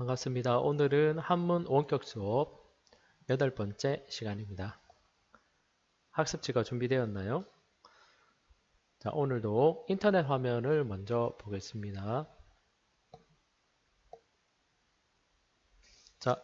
반갑습니다. 오늘은 한문 원격 수업 8번째 시간입니다. 학습지가 준비되었나요? 자, 오늘도 인터넷 화면을 먼저 보겠습니다. 자,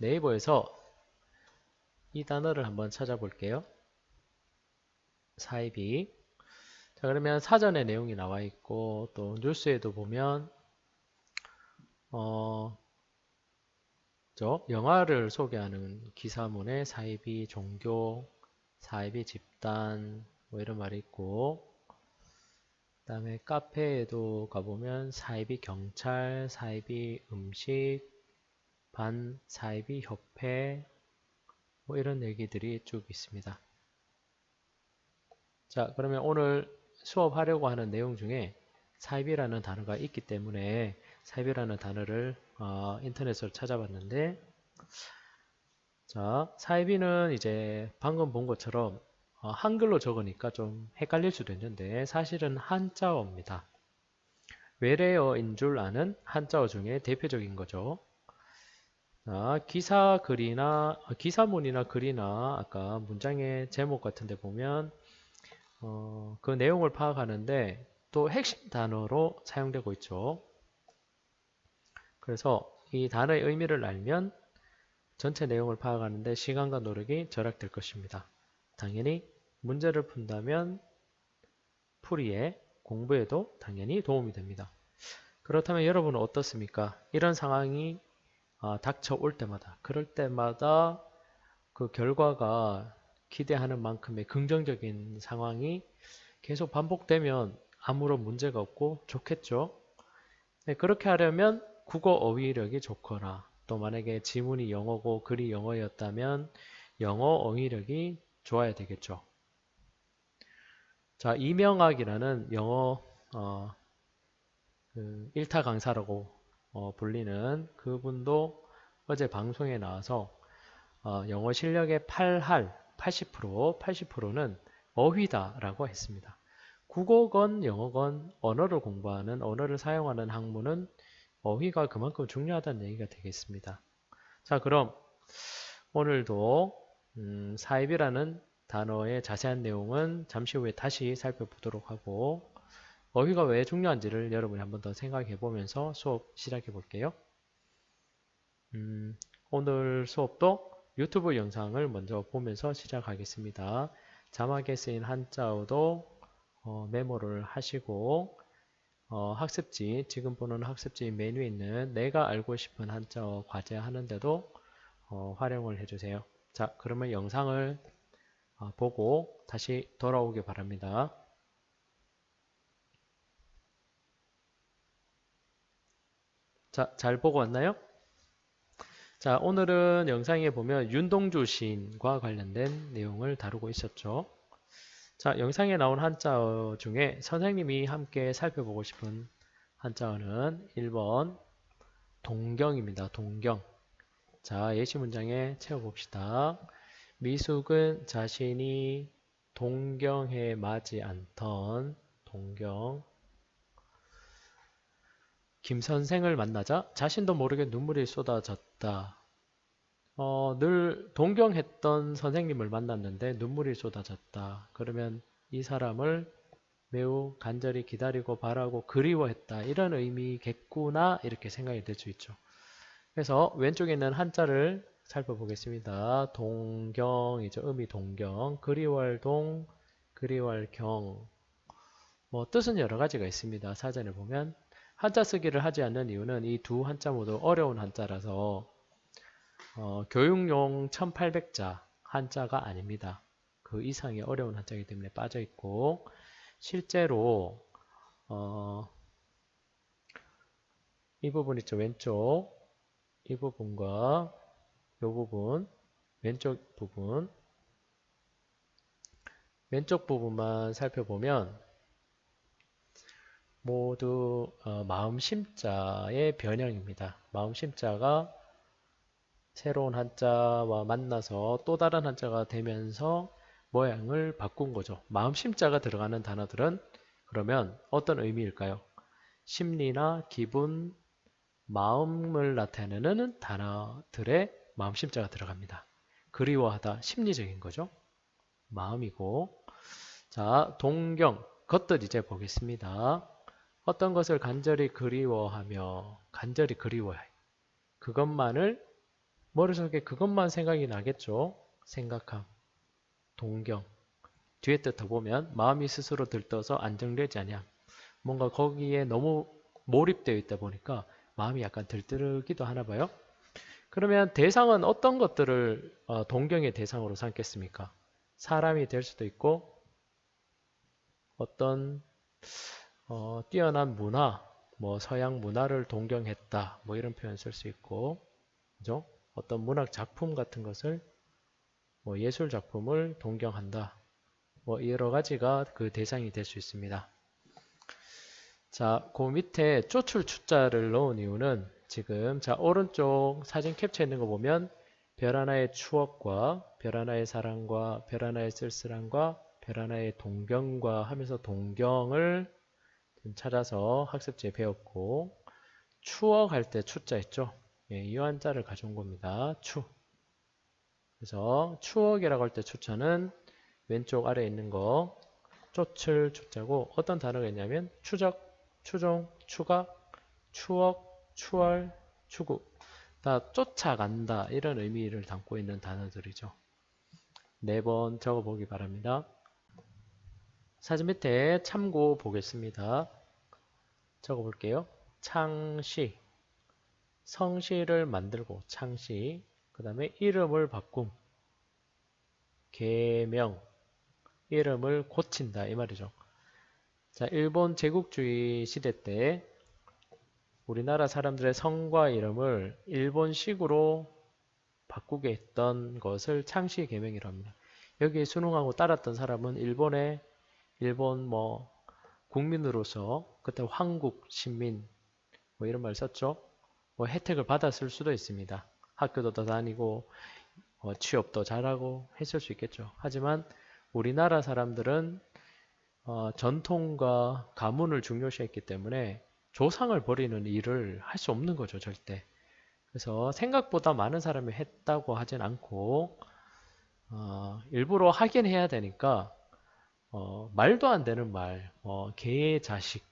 네이버에서 이 단어를 한번 찾아볼게요. 사이비. 자, 그러면 사전에 내용이 나와 있고 또 뉴스에도 보면 영화를 소개하는 기사문에 사이비 종교, 사이비 집단 뭐 이런 말이 있고, 그 다음에 카페에도 가보면 사이비 경찰, 사이비 음식, 반 사이비 협회 뭐 이런 얘기들이 쭉 있습니다. 자, 그러면 오늘 수업하려고 하는 내용 중에 사이비라는 단어가 있기 때문에 사이비라는 단어를 인터넷으로 찾아봤는데, 자, 사이비는 이제 방금 본 것처럼 한글로 적으니까 좀 헷갈릴 수도 있는데 사실은 한자어입니다. 외래어인 줄 아는 한자어 중에 대표적인 거죠. 자, 기사문이나 글이나 아까 문장의 제목 같은 데 보면 그 내용을 파악하는데 또 핵심 단어로 사용되고 있죠. 그래서 이 단어의 의미를 알면 전체 내용을 파악하는데 시간과 노력이 절약될 것입니다. 당연히 문제를 푼다면 풀이에, 공부에도 당연히 도움이 됩니다. 그렇다면 여러분은 어떻습니까? 이런 상황이 닥쳐올 때마다, 그럴 때마다 그 결과가 기대하는 만큼의 긍정적인 상황이 계속 반복되면 아무런 문제가 없고 좋겠죠? 네, 그렇게 하려면 국어 어휘력이 좋거나 또 만약에 지문이 영어고 글이 영어였다면 영어 어휘력이 좋아야 되겠죠. 자, 이명학이라는 영어 그 일타 강사라고 불리는 그분도 어제 방송에 나와서 영어 실력의 80%는 어휘다라고 했습니다. 국어건 영어건 언어를 공부하는 언어를 사용하는 학문은 어휘가 그만큼 중요하다는 얘기가 되겠습니다. 자, 그럼 오늘도 사입이라는 단어의 자세한 내용은 잠시 후에 다시 살펴보도록 하고 어휘가 왜 중요한지를 여러분이 한번 더 생각해 보면서 수업 시작해 볼게요. 오늘 수업도 유튜브 영상을 먼저 보면서 시작하겠습니다. 자막에 쓰인 한자어도 메모를 하시고 학습지, 지금 보는 학습지 메뉴에 있는 내가 알고 싶은 한자어 과제 하는데도 활용을 해주세요. 자, 그러면 영상을 보고 다시 돌아오기 바랍니다. 자, 잘 보고 왔나요? 자, 오늘은 영상에 보면 윤동주 시인과 관련된 내용을 다루고 있었죠. 자, 영상에 나온 한자어 중에 선생님이 함께 살펴보고 싶은 한자어는 1번 동경입니다. 동경. 자, 예시 문장에 채워봅시다. 미숙은 자신이 동경해 마지 않던 동경. 김 선생을 만나자 자신도 모르게 눈물이 쏟아졌다. 늘 동경했던 선생님을 만났는데 눈물이 쏟아졌다. 그러면 이 사람을 매우 간절히 기다리고 바라고 그리워했다. 이런 의미겠구나. 이렇게 생각이 될 수 있죠. 그래서 왼쪽에 있는 한자를 살펴보겠습니다. 동경이죠. 음이 동경. 그리워할 동, 그리워할 경. 뭐 뜻은 여러 가지가 있습니다. 사전에 보면 한자 쓰기를 하지 않는 이유는 이 두 한자 모두 어려운 한자라서 교육용 1800자 한자가 아닙니다. 그 이상의 어려운 한자이기 때문에 빠져있고 실제로 이 부분 있죠. 왼쪽 이 부분과 이 부분 왼쪽 부분만 살펴보면 모두 마음심자의 변형입니다. 마음심자가 새로운 한자와 만나서 또 다른 한자가 되면서 모양을 바꾼 거죠. 마음심자가 들어가는 단어들은 그러면 어떤 의미일까요? 심리나 기분, 마음을 나타내는 단어들의 마음심자가 들어갑니다. 그리워하다, 심리적인 거죠. 마음이고. 자, 동경, 것들 이제 보겠습니다. 어떤 것을 간절히 그리워하며, 간절히 그리워해. 그것만을, 머릿속에 그것만 생각이 나겠죠. 생각함, 동경. 뒤에 뜻 더 보면 마음이 스스로 들떠서 안정되지 아니함. 뭔가 거기에 너무 몰입되어 있다 보니까 마음이 약간 들뜨기도 하나 봐요. 그러면 대상은 어떤 것들을 동경의 대상으로 삼겠습니까? 사람이 될 수도 있고 어떤 뛰어난 문화, 뭐 서양 문화를 동경했다, 뭐 이런 표현 쓸 수 있고, 그죠? 어떤 문학 작품 같은 것을, 뭐 예술 작품을 동경한다, 뭐 여러 가지가 그 대상이 될 수 있습니다. 자, 그 밑에 쫓을 추자를 넣은 이유는 지금 자 오른쪽 사진 캡처 있는 거 보면 별 하나의 추억과 별 하나의 사랑과 별 하나의 쓸쓸함과 별 하나의 동경과 하면서 동경을 찾아서 학습지에 배웠고, 추억할 때 추자 있죠? 예, 이 한자를 가져온 겁니다. 추. 그래서 추억이라고 할 때 추자는 왼쪽 아래에 있는 거 쫓을 추자고, 어떤 단어가 있냐면 추적, 추종, 추각, 추억, 추월, 추구. 다 쫓아간다 이런 의미를 담고 있는 단어들이죠. 4번 적어보기 바랍니다. 사진 밑에 참고 보겠습니다. 적어볼게요. 창시, 성시를 만들고 창시, 그 다음에 이름을 바꿈, 계명, 이름을 고친다 이 말이죠. 자, 일본 제국주의 시대 때 우리나라 사람들의 성과 이름을 일본식으로 바꾸게 했던 것을 창시 계명이라고 합니다. 여기에 순응하고 따랐던 사람은 일본 뭐 국민으로서 그때 황국 신민 뭐 이런 말 썼죠. 뭐 혜택을 받았을 수도 있습니다. 학교도 더 다니고 취업도 잘하고 했을 수 있겠죠. 하지만 우리나라 사람들은 전통과 가문을 중요시했기 때문에 조상을 버리는 일을 할 수 없는 거죠, 절대. 그래서 생각보다 많은 사람이 했다고 하진 않고 일부러 하긴 해야 되니까 말도 안 되는 말, 개의 자식,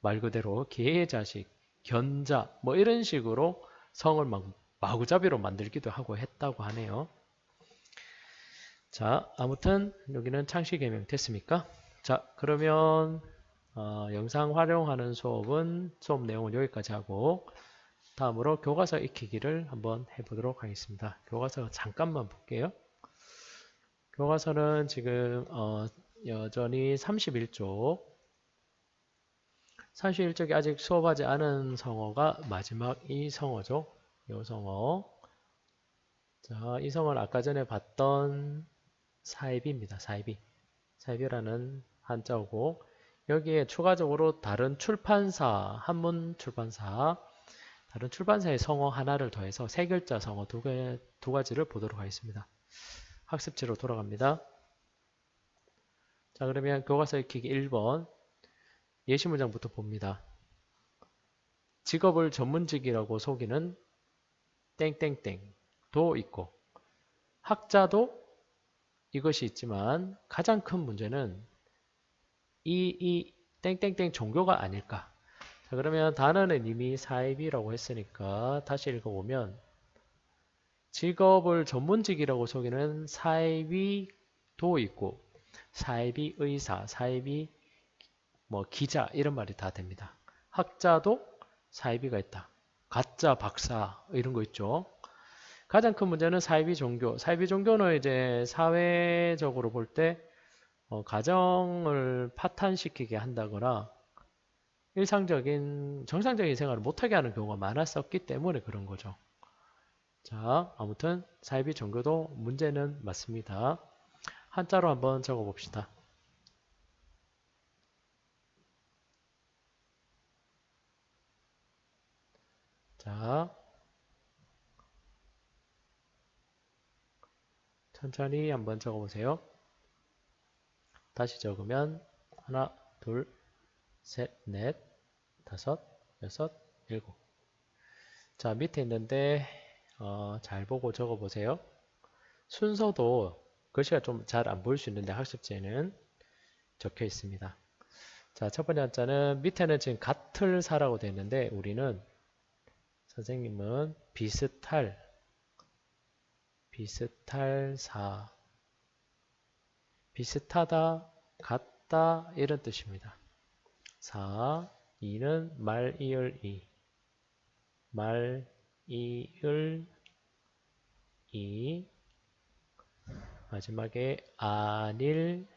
말 그대로 개의 자식, 견자, 뭐 이런 식으로 성을 막 마구잡이로 만들기도 하고 했다고 하네요. 자, 아무튼 여기는 창시개명 됐습니까? 자, 그러면 영상 활용하는 수업은 수업 내용은 여기까지 하고 다음으로 교과서 익히기를 한번 해보도록 하겠습니다. 교과서 잠깐만 볼게요. 교과서는 지금 여전히 31쪽 31쪽이 아직 수업하지 않은 성어가 마지막 이 성어죠. 이 성어. 자, 이 성어는 아까 전에 봤던 사이비입니다. 사이비. 사이비라는 한자어고 여기에 추가적으로 다른 출판사, 한문 출판사, 다른 출판사의 성어 하나를 더해서 세 글자 성어 두 가지를 보도록 하겠습니다. 학습지로 돌아갑니다. 자, 그러면 교과서 익히기 1번 예시 문장부터 봅니다. 직업을 전문직이라고 속이는 땡땡땡도 있고 학자도 이것이 있지만 가장 큰 문제는 이 땡땡땡 종교가 아닐까. 자, 그러면 단어는 이미 사입이라고 했으니까 다시 읽어보면 직업을 전문직이라고 속이는 사입이도 있고 사입이 의사, 사입이 뭐 기자 이런 말이 다 됩니다. 학자도 사입이가 있다. 가짜 박사 이런 거 있죠. 가장 큰 문제는 사이비 종교. 사이비 종교는 이제 사회적으로 볼 때 가정을 파탄시키게 한다거나 일상적인 정상적인 생활을 못하게 하는 경우가 많았었기 때문에 그런 거죠. 자, 아무튼 사이비 종교도 문제는 맞습니다. 한자로 한번 적어 봅시다. 자, 천천히 한번 적어보세요. 다시 적으면 하나, 둘, 셋, 넷, 다섯, 여섯, 일곱. 자, 밑에 있는데 잘 보고 적어 보세요. 순서도 글씨가 좀 잘 안 보일 수 있는데 학습지에는 적혀 있습니다. 자, 첫 번째 한자는 밑에는 지금 같을 사라고 되어 있는데 우리는 선생님은 비슷할 사, 비슷하다, 같다 이런 뜻입니다. 사, 이는 말, 이을, 이, 말, 이을, 이, 마지막에 아닐,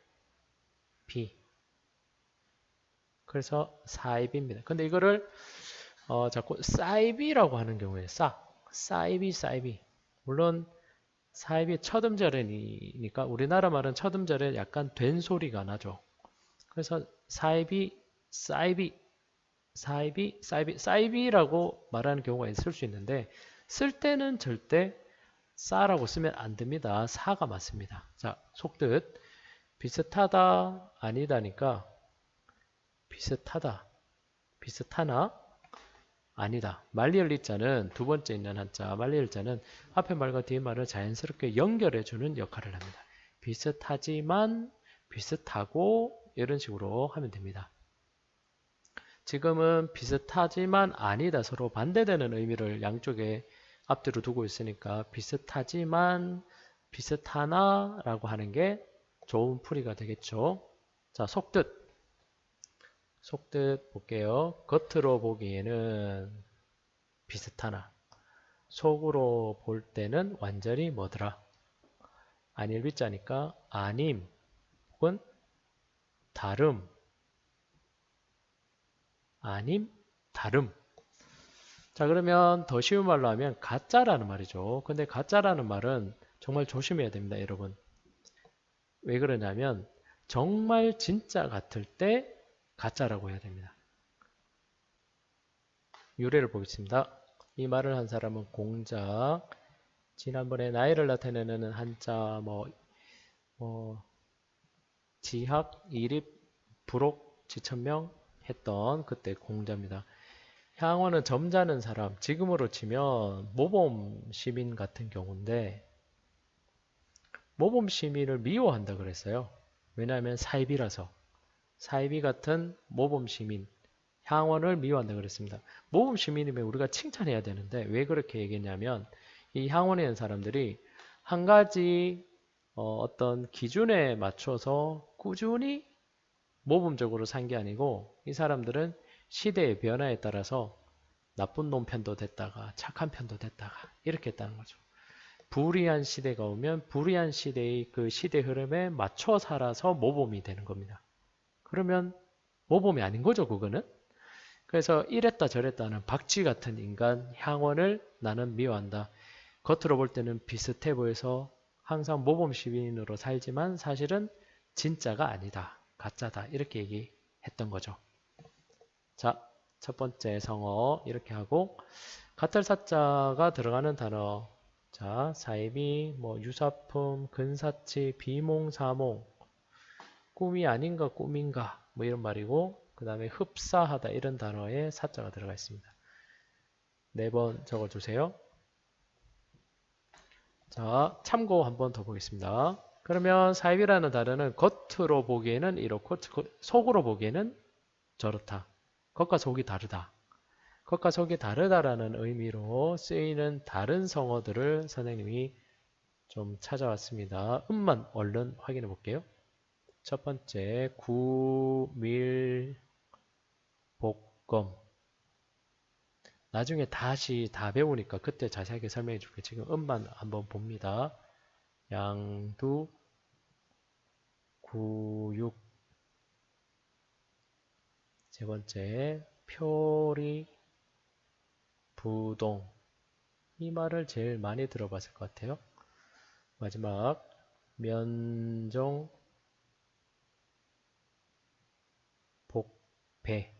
비. 그래서 사입입니다. 근데 이거를 자꾸 사입이라고 하는 경우에 사입이. 물론 사입이 첫 음절이니까 우리나라 말은 첫 음절에 약간 된 소리가 나죠. 그래서 사입이라고 말하는 경우가 있을 수 있는데 쓸 때는 절대 싸라고 쓰면 안 됩니다. 사가 맞습니다. 자, 속뜻 비슷하다 아니다니까 비슷하다 비슷하나 아니다. 말리을리자는 두 번째 있는 한자 말리을자는 앞에 말과 뒤에 말을 자연스럽게 연결해주는 역할을 합니다. 비슷하지만 비슷하고 이런 식으로 하면 됩니다. 지금은 비슷하지만 아니다 서로 반대되는 의미를 양쪽에 앞뒤로 두고 있으니까 비슷하지만 비슷하나 라고 하는 게 좋은 풀이가 되겠죠. 자, 속뜻 볼게요. 겉으로 보기에는 비슷하나 속으로 볼 때는 완전히 뭐더라? 아닐비자니까 아님 혹은 다름 아님 다름. 자, 그러면 더 쉬운 말로 하면 가짜라는 말이죠. 근데 가짜라는 말은 정말 조심해야 됩니다, 여러분. 왜 그러냐면 정말 진짜 같을 때 가짜라고 해야 됩니다. 유래를 보겠습니다. 이 말을 한 사람은 공작, 지난번에 나이를 나타내는 한자 지학, 이립, 부록, 지천명 했던 그때 공자입니다. 향원은 점잖은 사람, 지금으로 치면 모범 시민 같은 경우인데 모범 시민을 미워한다 그랬어요. 왜냐하면 사이비라서. 사이비 같은 모범 시민, 향원을 미워한다 그랬습니다. 모범 시민이면 우리가 칭찬해야 되는데 왜 그렇게 얘기했냐면 이 향원에 있는 사람들이 한 가지 어떤 기준에 맞춰서 꾸준히 모범적으로 산 게 아니고 이 사람들은 시대의 변화에 따라서 나쁜 놈 편도 됐다가 착한 편도 됐다가 이렇게 했다는 거죠. 불의한 시대가 오면 불의한 시대의 그 시대 흐름에 맞춰 살아서 모범이 되는 겁니다. 그러면 모범이 아닌 거죠, 그거는. 그래서 이랬다 저랬다는 박쥐 같은 인간 향원을 나는 미워한다. 겉으로 볼 때는 비슷해 보여서 항상 모범 시민으로 살지만 사실은 진짜가 아니다. 가짜다. 이렇게 얘기했던 거죠. 자, 첫 번째 성어 이렇게 하고 같을 사자가 들어가는 단어 자, 사이비, 유사품, 근사치, 비몽사몽 꿈이 아닌가 꿈인가 이런 말이고 그 다음에 흡사하다 이런 단어에 사자가 들어가 있습니다. 4번 적어주세요. 자, 참고 한 번 더 보겠습니다. 그러면 사입이라는 단어는 겉으로 보기에는 이렇고 속으로 보기에는 저렇다. 겉과 속이 다르다. 겉과 속이 다르다라는 의미로 쓰이는 다른 성어들을 선생님이 좀 찾아왔습니다. 음만 얼른 확인해 볼게요. 첫 번째 구밀복검 나중에 다시 다 배우니까 그때 자세하게 설명해 줄게요. 지금 음만 한번 봅니다. 양두 구육 세 번째 표리 부동 이 말을 제일 많이 들어봤을 것 같아요. 마지막 면종 복배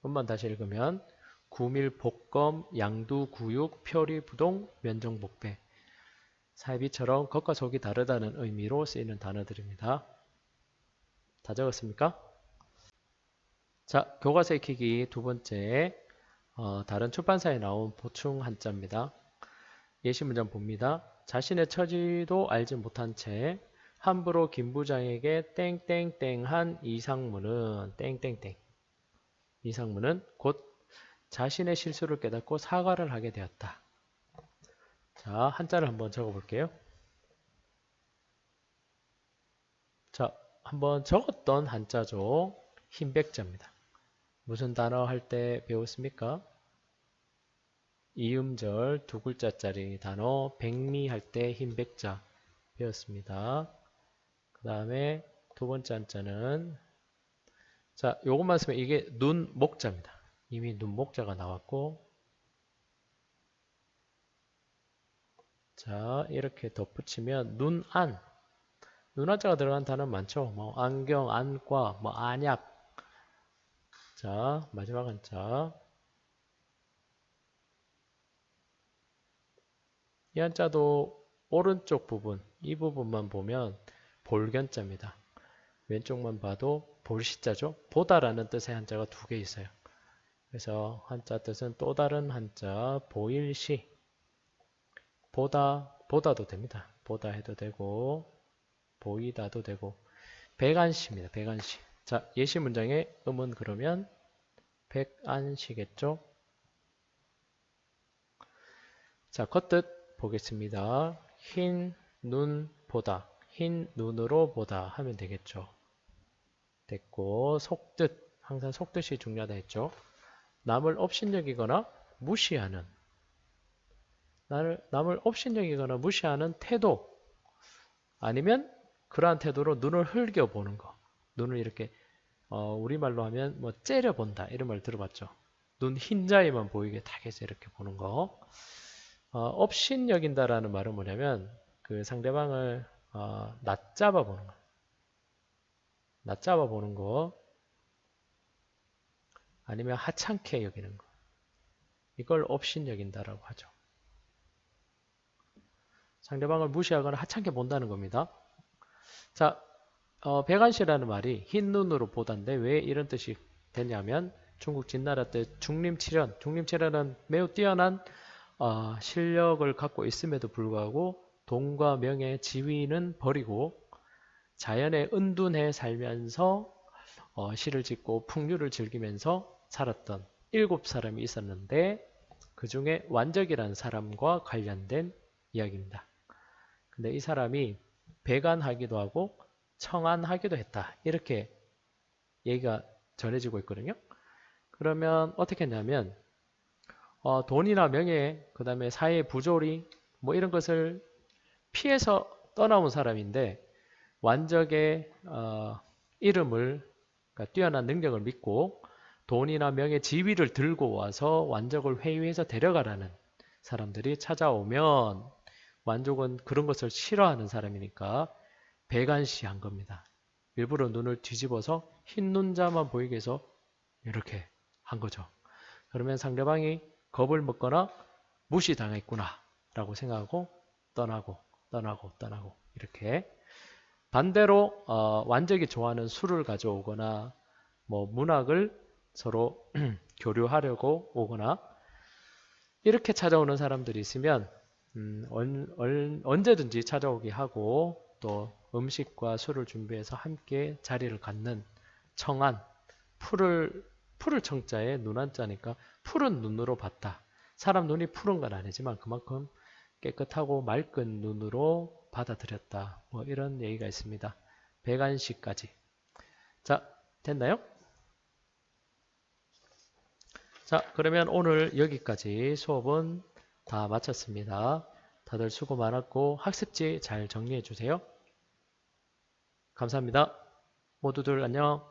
음만 다시 읽으면 구밀복검 양두구육 표리부동 면종복배 사이비처럼 겉과 속이 다르다는 의미로 쓰이는 단어들입니다. 다 적었습니까? 자, 교과서 익히기 두 번째 다른 출판사에 나온 보충 한자입니다. 예시 문장 봅니다. 자신의 처지도 알지 못한 채 함부로 김 부장에게 땡땡땡한 이상무는 땡땡땡. 이상무는 곧 자신의 실수를 깨닫고 사과를 하게 되었다. 자, 한자를 한번 적어 볼게요. 자, 한번 적었던 한자죠. 흰백자입니다. 무슨 단어 할 때 배웠습니까? 이음절 두 글자짜리 단어 백미 할 때 흰백자 배웠습니다. 그 다음에 두 번째 한자는 자, 요것만 쓰면 이게 눈 목자입니다. 이미 눈 목자가 나왔고 자, 이렇게 덧붙이면 눈안 눈한자가 들어간 단어 많죠. 뭐 안경, 안과, 뭐 안약. 자, 마지막 한자. 이 한자도 오른쪽 부분, 이 부분만 보면 볼견자입니다. 왼쪽만 봐도 볼시자죠. 보다라는 뜻의 한자가 두 개 있어요. 그래서 한자 뜻은 또 다른 한자, 보일시. 보다도 됩니다. 보다 해도 되고, 보이다도 되고, 백안시입니다. 백안시. 자, 예시 문장의 음은 그러면 백안시겠죠? 자, 겉뜻 보겠습니다. 흰 눈 보다, 흰 눈으로 보다 하면 되겠죠. 됐고, 속뜻, 항상 속뜻이 중요하다 했죠. 남을 업신여기거나 무시하는, 남을 업신여기거나 무시하는 태도, 아니면 그러한 태도로 눈을 흘겨보는 거. 눈을 이렇게 우리말로 하면 뭐 째려본다 이런 말 들어봤죠. 눈 흰자에만 보이게 딱 해서 이렇게 보는 거. 업신여긴다라는 말은 뭐냐면 그 상대방을 낮잡아 보는 거. 낮잡아 보는 거. 아니면 하찮게 여기는 거. 이걸 업신여긴다라고 하죠. 상대방을 무시하거나 하찮게 본다는 겁니다. 자, 백안시라는 말이 흰 눈으로 보다인데 왜 이런 뜻이 되냐면 중국 진나라 때 중림칠연, 중림칠연은 매우 뛰어난 실력을 갖고 있음에도 불구하고 돈과 명예, 지위는 버리고 자연에 은둔해 살면서 시를 짓고 풍류를 즐기면서 살았던 7사람이 있었는데 그 중에 완적이라는 사람과 관련된 이야기입니다. 근데 이 사람이 배간하기도 하고 청안하기도 했다. 이렇게 얘기가 전해지고 있거든요. 그러면 어떻게 했냐면 돈이나 명예, 그 다음에 사회 부조리 뭐 이런 것을 피해서 떠나온 사람인데 완적의 이름을 그러니까 뛰어난 능력을 믿고 돈이나 명예, 지위를 들고 와서 완적을 회유해서 데려가라는 사람들이 찾아오면 완족은 그런 것을 싫어하는 사람이니까 배간시한 겁니다. 일부러 눈을 뒤집어서 흰 눈자만 보이게 해서 이렇게 한 거죠. 그러면 상대방이 겁을 먹거나 무시당했구나 라고 생각하고 떠나고 이렇게 반대로 완적이 좋아하는 술을 가져오거나 뭐 문학을 서로 교류하려고 오거나 이렇게 찾아오는 사람들이 있으면 언제든지 찾아오게 하고 또 음식과 술을 준비해서 함께 자리를 갖는 청안, 푸를 청자에 눈한자니까 푸른 눈으로 봤다. 사람 눈이 푸른 건 아니지만 그만큼 깨끗하고 맑은 눈으로 받아들였다. 뭐 이런 얘기가 있습니다. 백안시까지. 자, 됐나요? 자, 그러면 오늘 여기까지 수업은 다 마쳤습니다. 다들 수고 많았고 학습지 잘 정리해 주세요. 감사합니다. 모두들 안녕.